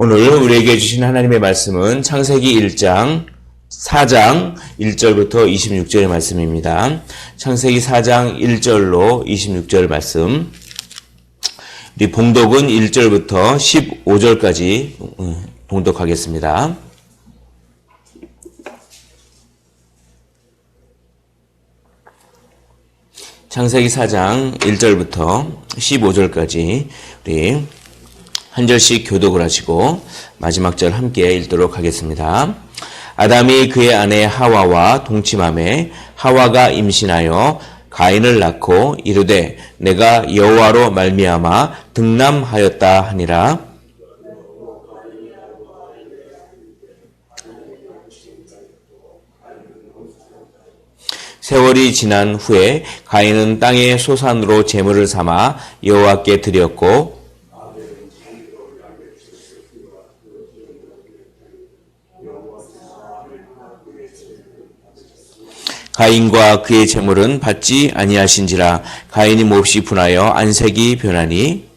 오늘 우리에게 주신 하나님의 말씀은 창세기 1장 4장 1절부터 26절의 말씀입니다. 창세기 4장 1절로 26절 말씀. 우리 봉독은 1절부터 15절까지 봉독하겠습니다. 창세기 4장 1절부터 15절까지 우리 한 절씩 교독을 하시고 마지막 절 함께 읽도록 하겠습니다. 아담이 그의 아내 하와와 동침하매 하와가 임신하여 가인을 낳고 이르되 내가 여호와로 말미암아 등남하였다 하니라. 세월이 지난 후에 가인은 땅의 소산으로 제물을 삼아 여호와께 드렸고 가인과 그의 제물은 받지 아니하신지라. 가인이 몹시 분하여 안색이 변하니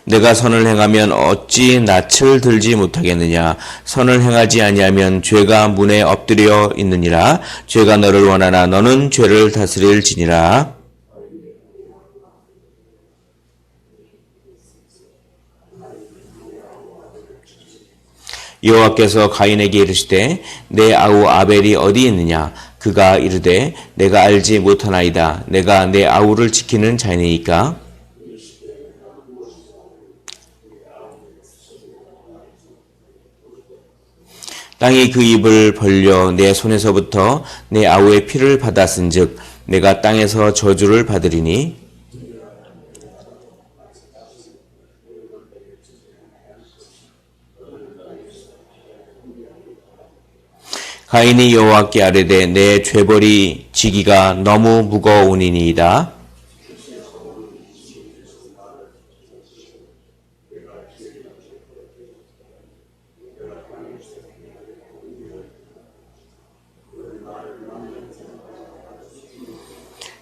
내가 선을 행하면 어찌 낯을 들지 못하겠느냐. 선을 행하지 아니하면 죄가 문에 엎드려 있느니라. 죄가 너를 원하나 너는 죄를 다스릴지니라. 여호와께서 가인에게 이르시되 내 아우 아벨이 어디 있느냐. 그가 이르되 내가 알지 못하나이다. 내가 내 아우를 지키는 자니이까. 땅이 그 입을 벌려 내 손에서부터 내 아우의 피를 받았은즉 내가 땅에서 저주를 받으리니 가인이 여호와께 아뢰되 내 죄벌이 지기가 너무 무거우니이다.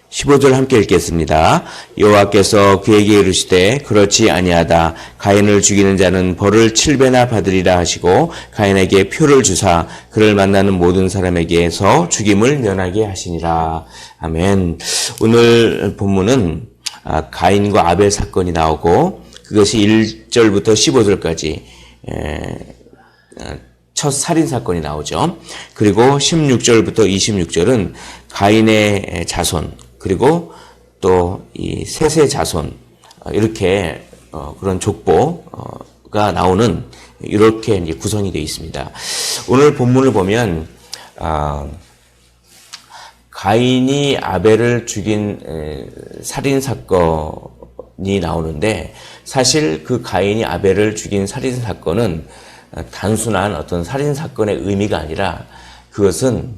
(15절) 함께 읽겠습니다. 여호와께서 그에게 이르시되 그렇지 아니하다. 가인을 죽이는 자는 벌을 7배나 받으리라 하시고 가인에게 표를 주사 그를 만나는 모든 사람에게서 죽임을 면하게 하시니라. 아멘. 오늘 본문은 가인과 아벨 사건이 나오고 그것이 1절부터 15절까지 첫 살인 사건이 나오죠. 그리고 16절부터 26절은 가인의 자손 그리고 또 이 셋의 자손 이렇게 그런 족보가 나오는 이렇게 이제 구성이 되어 있습니다. 오늘 본문을 보면 가인이 아벨을 죽인 살인 사건이 나오는데 사실 그 가인이 아벨을 죽인 살인 사건은 단순한 어떤 살인 사건의 의미가 아니라 그것은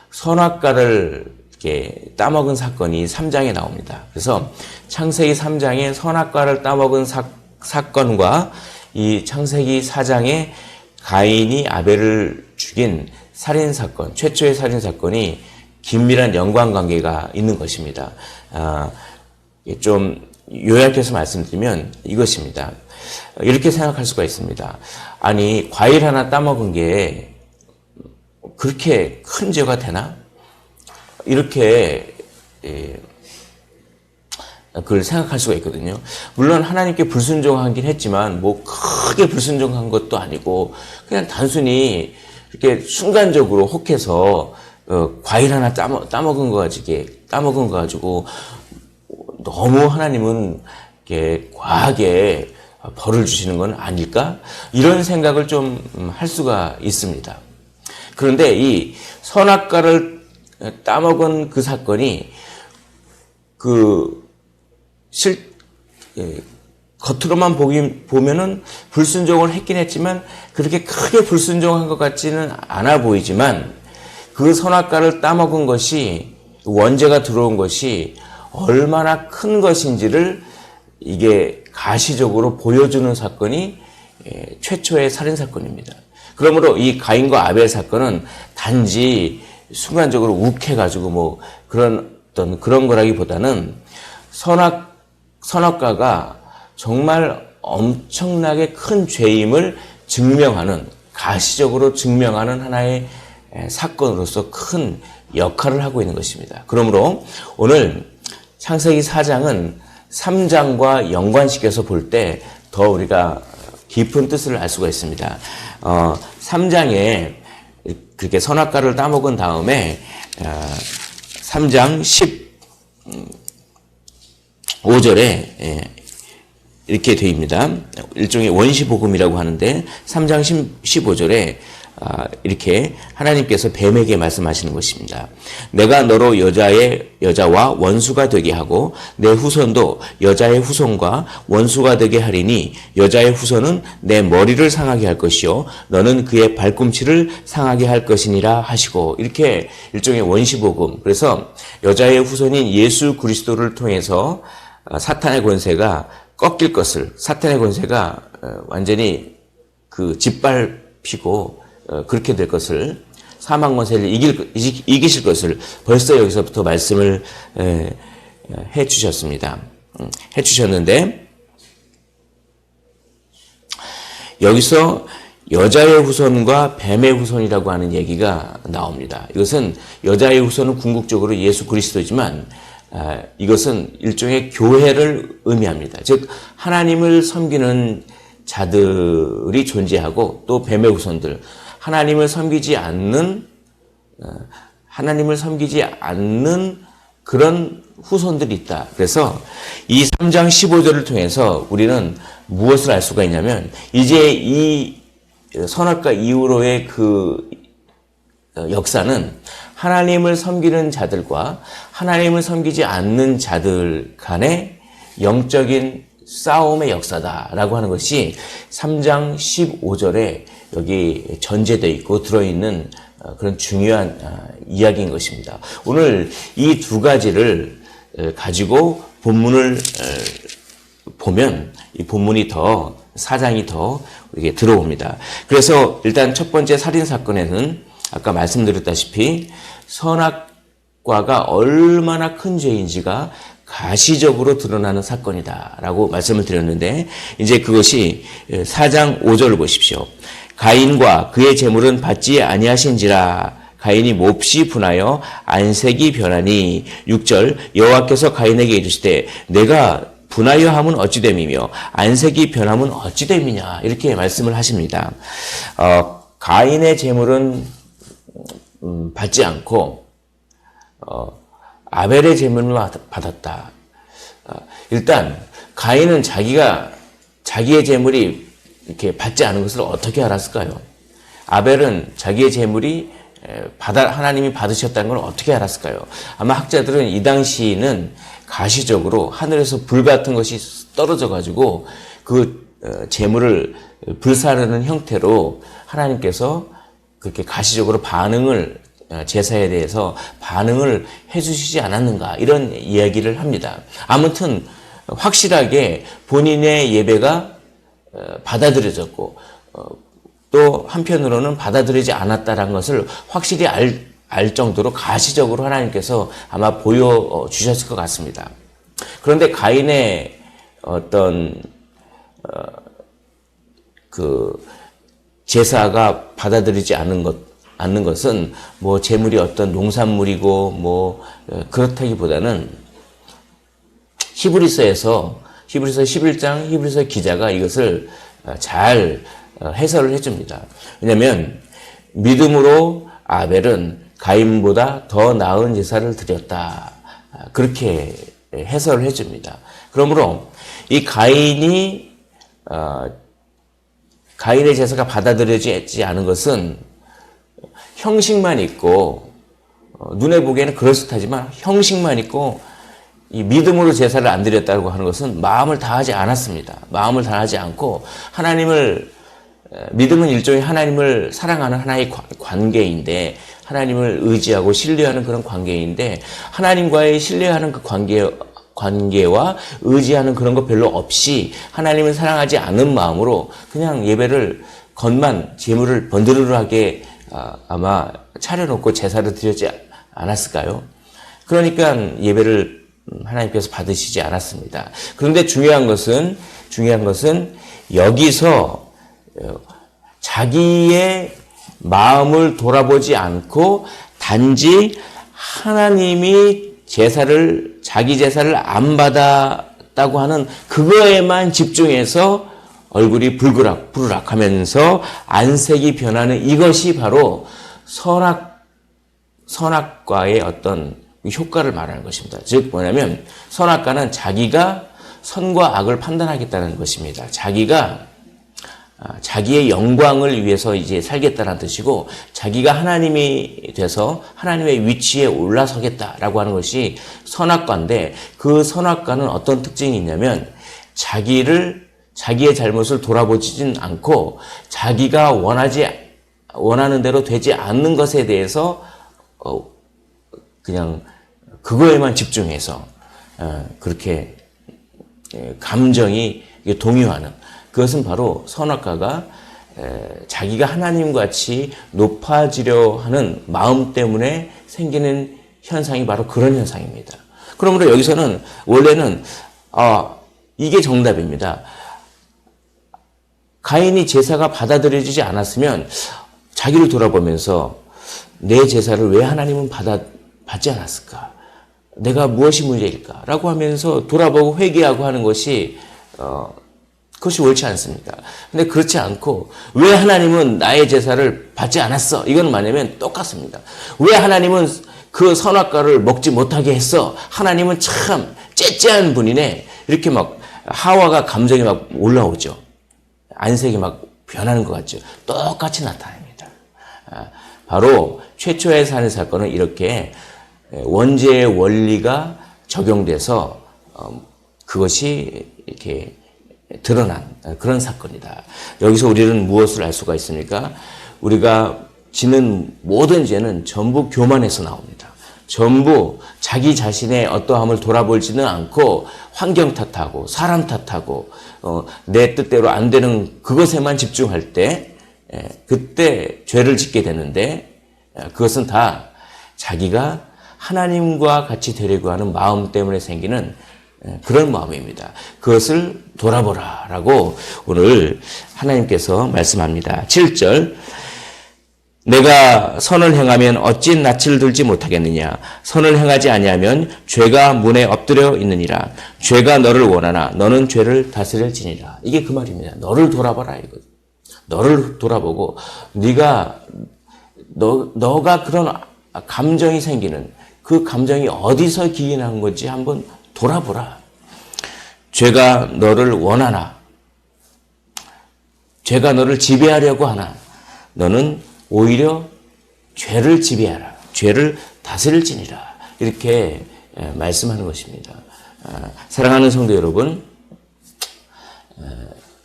선악과를 이렇게 따먹은 사건이 3장에 나옵니다. 그래서 창세기 3장의 선악과를 따먹은 사건과 이 창세기 4장의 가인이 아벨을 죽인 살인 사건, 최초의 살인 사건이 긴밀한 연관관계가 있는 것입니다. 좀 요약해서 말씀드리면 이것입니다. 이렇게 생각할 수가 있습니다. 아니, 과일 하나 따먹은 게 그렇게 큰 죄가 되나? 이렇게 그걸 생각할 수가 있거든요. 물론 하나님께 불순종하긴 했지만 뭐 크게 불순종한 것도 아니고 그냥 단순히 이렇게 순간적으로 혹해서 과일 하나 따먹은 거 가지고 너무 하나님은 이렇게 과하게 벌을 주시는 건 아닐까? 이런 생각을 좀 할 수가 있습니다. 그런데 이 선악과를 따먹은 그 사건이 겉으로만 보면은 불순종을 했긴 했지만 그렇게 크게 불순종한 것 같지는 않아 보이지만 그 선악과를 따먹은 것이 원죄가 들어온 것이 얼마나 큰 것인지를 이게 가시적으로 보여주는 사건이 최초의 살인 사건입니다. 그러므로 이 가인과 아벨 사건은 단지 순간적으로 욱해가지고 뭐 그런 어떤 그런 거라기보다는 선악과가 정말 엄청나게 큰 죄임을 증명하는, 가시적으로 증명하는 하나의 사건으로서 큰 역할을 하고 있는 것입니다. 그러므로 오늘 창세기 4장은 3장과 연관시켜서 볼 때 더 우리가 깊은 뜻을 알 수가 있습니다. 3장에 그렇게 선악과를 따먹은 다음에 3장 15절에 이렇게 되어있습니다. 일종의 원시복음이라고 하는데 3장 15절에 이렇게 하나님께서 뱀에게 말씀하시는 것입니다. 내가 너로 여자와 원수가 되게 하고 내 후손도 여자의 후손과 원수가 되게 하리니 여자의 후손은 내 머리를 상하게 할 것이요 너는 그의 발꿈치를 상하게 할 것이니라 하시고, 이렇게 일종의 원시복음. 그래서 여자의 후손인 예수 그리스도를 통해서 사탄의 권세가 꺾일 것을, 사탄의 권세가 완전히 짓밟히고 그렇게 될 것을, 사망 권세를 이기실 것을 벌써 여기서부터 말씀을 해 주셨습니다. 해 주셨는데, 여기서 여자의 후손과 뱀의 후손이라고 하는 얘기가 나옵니다. 이것은 여자의 후손은 궁극적으로 예수 그리스도지만 이것은 일종의 교회를 의미합니다. 즉 하나님을 섬기는 자들이 존재하고 또 뱀의 후손들, 하나님을 섬기지 않는 그런 후손들이 있다. 그래서 이 3장 15절을 통해서 우리는 무엇을 알 수가 있냐면, 이제 이 선악과 이후로의 그 역사는 하나님을 섬기는 자들과 하나님을 섬기지 않는 자들 간의 영적인 싸움의 역사다라고 하는 것이 3장 15절에 여기 전제되어 있고 들어있는 그런 중요한 이야기인 것입니다. 오늘 이 두 가지를 가지고 본문을 보면 이 본문이 더, 사장이 더 이게 들어옵니다. 그래서 일단 첫 번째 살인 사건에는 아까 말씀드렸다시피 선악과가 얼마나 큰 죄인지가 가시적으로 드러나는 사건이다라고 말씀을 드렸는데, 이제 그것이 4장 5절을 보십시오. 가인과 그의 재물은 받지 아니하신지라 가인이 몹시 분하여 안색이 변하니. 6절 여호와께서 가인에게 이르시되 내가 분하여 함은 어찌 됨이며 안색이 변함은 어찌 됨이냐, 이렇게 말씀을 하십니다. 가인의 재물은 받지 않고 아벨의 재물만 받았다. 일단 가인은 자기의 재물이 이렇게 받지 않은 것을 어떻게 알았을까요? 아벨은 자기의 재물이 하나님이 받으셨다는 걸 어떻게 알았을까요? 아마 학자들은 이 당시는 가시적으로 하늘에서 불 같은 것이 떨어져 가지고 그 재물을 불사르는 형태로 하나님께서 그렇게 가시적으로 제사에 대해서 반응을 해주시지 않았는가, 이런 이야기를 합니다. 아무튼 확실하게 본인의 예배가 받아들여졌고 또 한편으로는 받아들이지 않았다는 것을 확실히 알 정도로 가시적으로 하나님께서 아마 보여주셨을 것 같습니다. 그런데 가인의 어떤 제사가 받아들이지 않는 것은 뭐 재물이 어떤 농산물이고 그렇다기보다는 히브리서 11장 히브리서 기자가 이것을 잘 해설을 해줍니다. 왜냐하면 믿음으로 아벨은 가인보다 더 나은 제사를 드렸다, 그렇게 해설을 해줍니다. 그러므로 이 가인의 제사가 받아들여지지 않은 것은 형식만 있고, 눈에 보기에는 그럴듯하지만 형식만 있고, 이 믿음으로 제사를 안 드렸다고 하는 것은 마음을 다하지 않았습니다. 마음을 다하지 않고 믿음은 일종의 하나님을 사랑하는 하나의 관계인데, 하나님을 의지하고 신뢰하는 그런 관계인데, 하나님과의 신뢰하는 그 관계와 의지하는 그런 거 별로 없이 하나님을 사랑하지 않는 마음으로 그냥 예배를 재물을 번드르르하게 아마 차려놓고 제사를 드렸지 않았을까요? 그러니까 예배를 하나님께서 받으시지 않았습니다. 그런데 중요한 것은 여기서 자기의 마음을 돌아보지 않고 단지 하나님이 자기 제사를 안 받았다고 하는 그거에만 집중해서 얼굴이 부르락 하면서 안색이 변하는 이것이 바로 선악과의 어떤 효과를 말하는 것입니다. 즉 뭐냐면 선악과는 자기가 선과 악을 판단하겠다는 것입니다. 자기의 영광을 위해서 이제 살겠다는 뜻이고 자기가 하나님이 돼서 하나님의 위치에 올라서겠다라고 하는 것이 선악과인데 그 선악과는 어떤 특징이 있냐면 자기의 잘못을 돌아보지는 않고 자기가 원하는 대로 되지 않는 것에 대해서 그냥 그거에만 집중해서 그렇게 감정이 동요하는 그것은 바로 선악과가 자기가 하나님같이 높아지려 하는 마음 때문에 생기는 현상이 바로 그런 현상입니다. 그러므로 여기서는 원래는 이게 정답입니다. 가인이 제사가 받아들여지지 않았으면 자기를 돌아보면서 내 제사를 왜 하나님은 받지 않았을까? 내가 무엇이 문제일까? 라고 하면서 돌아보고 회개하고 하는 것이 그것이 옳지 않습니다. 근데 그렇지 않고 왜 하나님은 나의 제사를 받지 않았어? 이건 뭐냐면 똑같습니다. 왜 하나님은 그 선악과를 먹지 못하게 했어? 하나님은 참 째째한 분이네. 이렇게 막 하와가 감정이 막 올라오죠. 안색이 막 변하는 것 같죠. 똑같이 나타납니다. 바로 최초의 산의 사건은 이렇게 원죄의 원리가 적용돼서 그것이 이렇게 드러난 그런 사건이다. 여기서 우리는 무엇을 알 수가 있습니까? 우리가 지는 모든 죄는 전부 교만에서 나옵니다. 전부 자기 자신의 어떠함을 돌아보지는 않고 환경 탓하고 사람 탓하고 내 뜻대로 안 되는 그것에만 집중할 때 그때 죄를 짓게 되는데 그것은 다 자기가 하나님과 같이 되려고 하는 마음 때문에 생기는 그런 마음입니다. 그것을 돌아보라라고 오늘 하나님께서 말씀합니다. 7절 내가 선을 행하면 어찌 낯을 들지 못하겠느냐 선을 행하지 아니하면 죄가 문에 엎드려 있느니라 죄가 너를 원하나 너는 죄를 다스릴지니라. 이게 그 말입니다. 너를 돌아봐라 이거. 너를 돌아보고 너가 그런 감정이 생기는 그 감정이 어디서 기인한 건지 한번 돌아보라. 죄가 너를 원하나 죄가 너를 지배하려고 하나 너는 오히려 죄를 지배하라. 죄를 다스릴지니라. 이렇게 말씀하는 것입니다. 사랑하는 성도 여러분,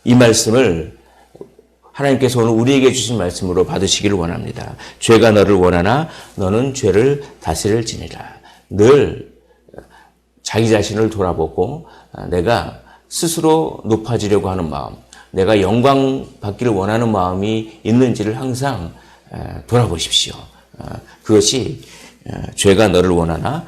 이 말씀을 하나님께서 오늘 우리에게 주신 말씀으로 받으시기를 원합니다. 죄가 너를 원하나 너는 죄를 다스릴지니라. 늘 자기 자신을 돌아보고 내가 스스로 높아지려고 하는 마음, 내가 영광 받기를 원하는 마음이 있는지를 항상 돌아보십시오. 그것이 죄가 너를 원하나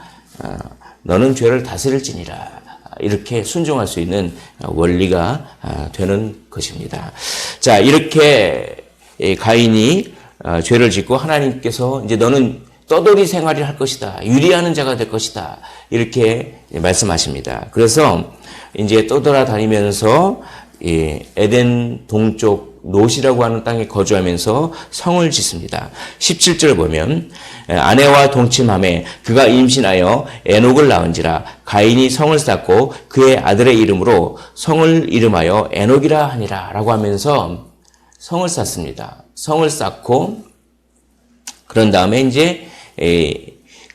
너는 죄를 다스릴지니라. 이렇게 순종할 수 있는 원리가 되는 것입니다. 자, 이렇게 가인이 죄를 짓고 하나님께서 이제 너는 떠돌이 생활을 할 것이다. 유리하는 자가 될 것이다. 이렇게 말씀하십니다. 그래서 이제 떠돌아다니면서 에덴 동쪽 롯이라고 하는 땅에 거주하면서 성을 짓습니다. 17절 보면 아내와 동침함에 그가 임신하여 에녹을 낳은지라 가인이 성을 쌓고 그의 아들의 이름으로 성을 이름하여 에녹이라 하니라 라고 하면서 성을 쌓습니다. 성을 쌓고 그런 다음에 이제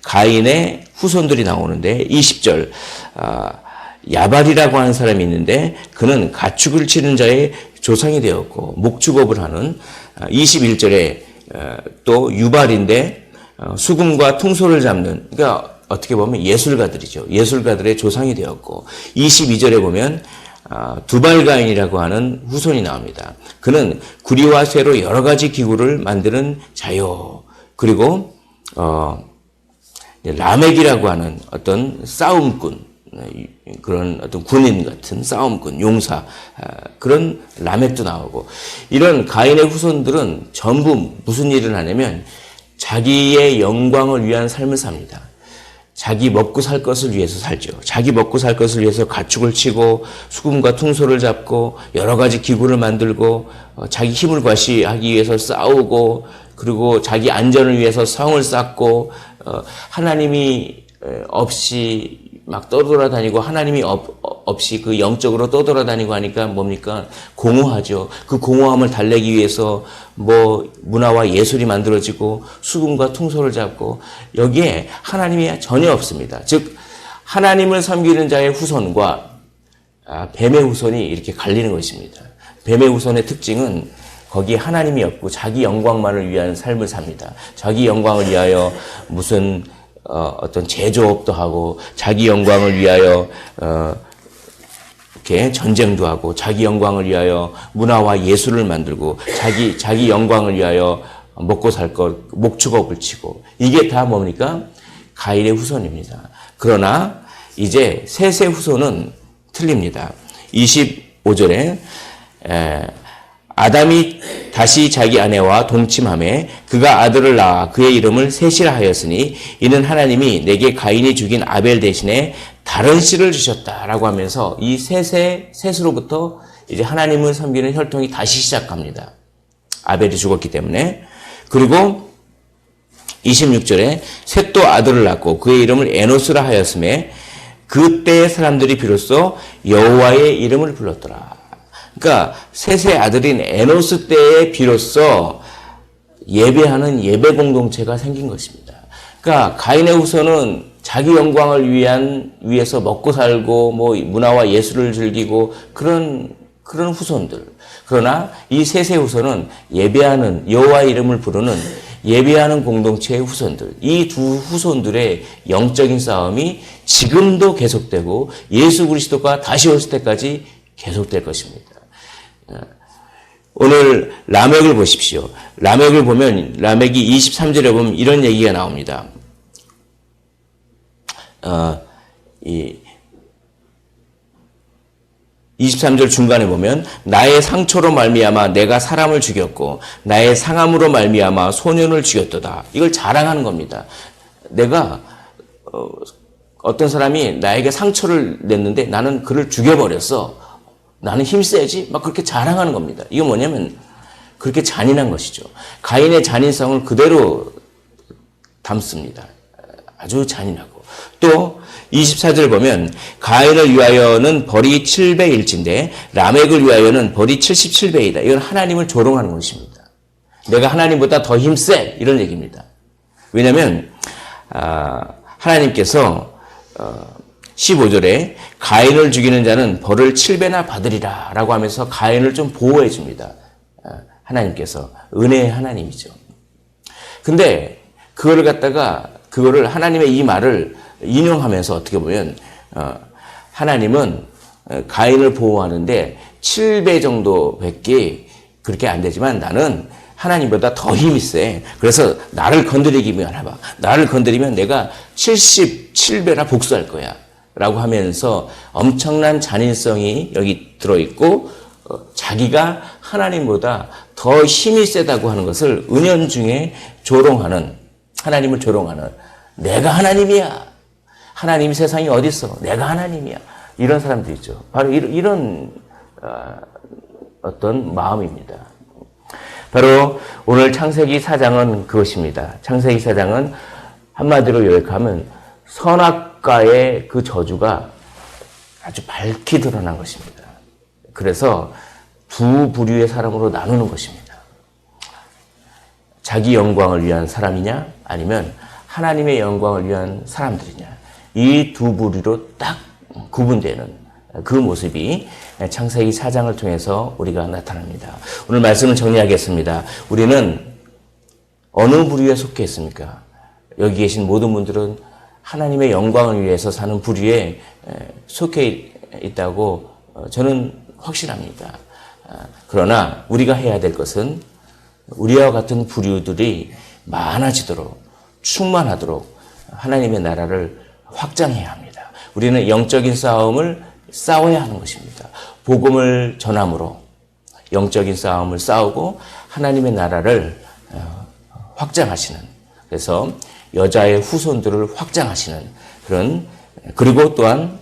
가인의 후손들이 나오는데 20절 야발이라고 하는 사람이 있는데 그는 가축을 치는 자의 조상이 되었고 목축업을 하는 21절에 또 유발인데 수금과 퉁소를 잡는 그러니까 어떻게 보면 예술가들이죠. 예술가들의 조상이 되었고 22절에 보면 두발가인이라고 하는 후손이 나옵니다. 그는 구리와 쇠로 여러 가지 기구를 만드는 자요. 그리고 라멕이라고 하는 어떤 싸움꾼, 그런 어떤 군인 같은 싸움꾼, 용사, 그런 라멕도 나오고, 이런 가인의 후손들은 전부 무슨 일을 하냐면 자기의 영광을 위한 삶을 삽니다. 자기 먹고 살 것을 위해서 살죠. 자기 먹고 살 것을 위해서 가축을 치고 수금과 퉁소를 잡고 여러 가지 기구를 만들고 자기 힘을 과시하기 위해서 싸우고, 그리고 자기 안전을 위해서 성을 쌓고, 하나님이 없이 막 떠돌아다니고, 하나님이 없이 그 영적으로 떠돌아다니고 하니까 뭡니까? 공허하죠. 그 공허함을 달래기 위해서 뭐 문화와 예술이 만들어지고 수금과 퉁소를 잡고, 여기에 하나님이 전혀 없습니다. 즉 하나님을 섬기는 자의 후손과 뱀의 후손이 이렇게 갈리는 것입니다. 뱀의 후손의 특징은 거기에 하나님이 없고 자기 영광만을 위한 삶을 삽니다. 자기 영광을 위하여 무슨 어떤 제조업도 하고, 자기 영광을 위하여 이렇게 전쟁도 하고, 자기 영광을 위하여 문화와 예술을 만들고, 자기 영광을 위하여 먹고 살 것 목축업을 치고, 이게 다 뭡니까? 가인의 후손입니다. 그러나 이제 셋의 후손은 틀립니다. 25절에 아담이 다시 자기 아내와 동침하매 그가 아들을 낳아 그의 이름을 셋이라 하였으니 이는 하나님이 내게 가인이 죽인 아벨 대신에 다른 씨를 주셨다라고 하면서 이 셋으로부터 이제 하나님을 섬기는 혈통이 다시 시작합니다. 아벨이 죽었기 때문에. 그리고 26절에 셋도 아들을 낳고 그의 이름을 에노스라 하였음에 그때 사람들이 비로소 여호와의 이름을 불렀더라. 그러니까 셋의 아들인 에노스 때에 비로소 예배하는 예배 공동체가 생긴 것입니다. 그러니까 가인의 후손은 자기 영광을 위해서 먹고 살고 뭐 문화와 예술을 즐기고 그런 후손들. 그러나 이 셋의 후손은 예배하는 여호와의 이름을 부르는 예배하는 공동체의 후손들. 이 두 후손들의 영적인 싸움이 지금도 계속되고 예수 그리스도가 다시 오실 때까지 계속될 것입니다. 오늘 라멕을 보십시오. 라멕을 보면 라멕이 23절에 보면 이런 얘기가 나옵니다. 23절 중간에 보면 나의 상처로 말미암아 내가 사람을 죽였고 나의 상함으로 말미암아 소년을 죽였도다. 이걸 자랑하는 겁니다. 내가 어떤 사람이 나에게 상처를 냈는데 나는 그를 죽여버렸어. 나는 힘세지? 막 그렇게 자랑하는 겁니다. 이게 뭐냐면 그렇게 잔인한 것이죠. 가인의 잔인성을 그대로 담습니다. 아주 잔인하고. 또 24절 보면 가인을 위하여는 벌이 700일진데 라멕을 위하여는 벌이 77배이다. 이건 하나님을 조롱하는 것입니다. 내가 하나님보다 더 힘세 이런 얘기입니다. 왜냐하면 하나님께서 15절에 가인을 죽이는 자는 벌을 7배나 받으리라 라고 하면서 가인을 좀 보호해 줍니다. 하나님께서 은혜의 하나님이죠. 근데 그거를 하나님의 이 말을 인용하면서 어떻게 보면 하나님은 가인을 보호하는데 7배 정도밖에 그렇게 안 되지만 나는 하나님보다 더 힘이 세. 그래서 나를 건드리기만 해봐. 나를 건드리면 내가 77배나 복수할 거야. 라고 하면서 엄청난 잔인성이 여기 들어있고 자기가 하나님보다 더 힘이 세다고 하는 것을 은연중에 조롱하는, 하나님을 조롱하는, 내가 하나님이야. 하나님이 세상에 어디 있어? 내가 하나님이야. 이런 사람도 있죠. 바로 이런 어떤 마음입니다. 바로 오늘 창세기 4장은 그것입니다. 창세기 4장은 한마디로 요약하면 선악과의 그 저주가 아주 밝히 드러난 것입니다. 그래서 두 부류의 사람으로 나누는 것입니다. 자기 영광을 위한 사람이냐 아니면 하나님의 영광을 위한 사람들이냐, 이 두 부류로 딱 구분되는 그 모습이 창세기 4장을 통해서 우리가 나타납니다. 오늘 말씀을 정리하겠습니다. 우리는 어느 부류에 속해 있습니까? 여기 계신 모든 분들은 하나님의 영광을 위해서 사는 부류에 속해 있다고 저는 확신합니다. 그러나 우리가 해야 될 것은 우리와 같은 부류들이 많아지도록, 충만하도록 하나님의 나라를 확장해야 합니다. 우리는 영적인 싸움을 싸워야 하는 것입니다. 복음을 전함으로 영적인 싸움을 싸우고 하나님의 나라를 확장하시는, 그래서 여자의 후손들을 확장하시는 그런, 그리고 또한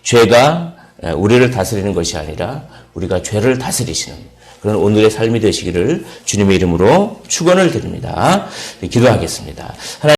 죄가 우리를 다스리는 것이 아니라 우리가 죄를 다스리시는 그런 오늘의 삶이 되시기를 주님의 이름으로 축원을 드립니다. 기도하겠습니다.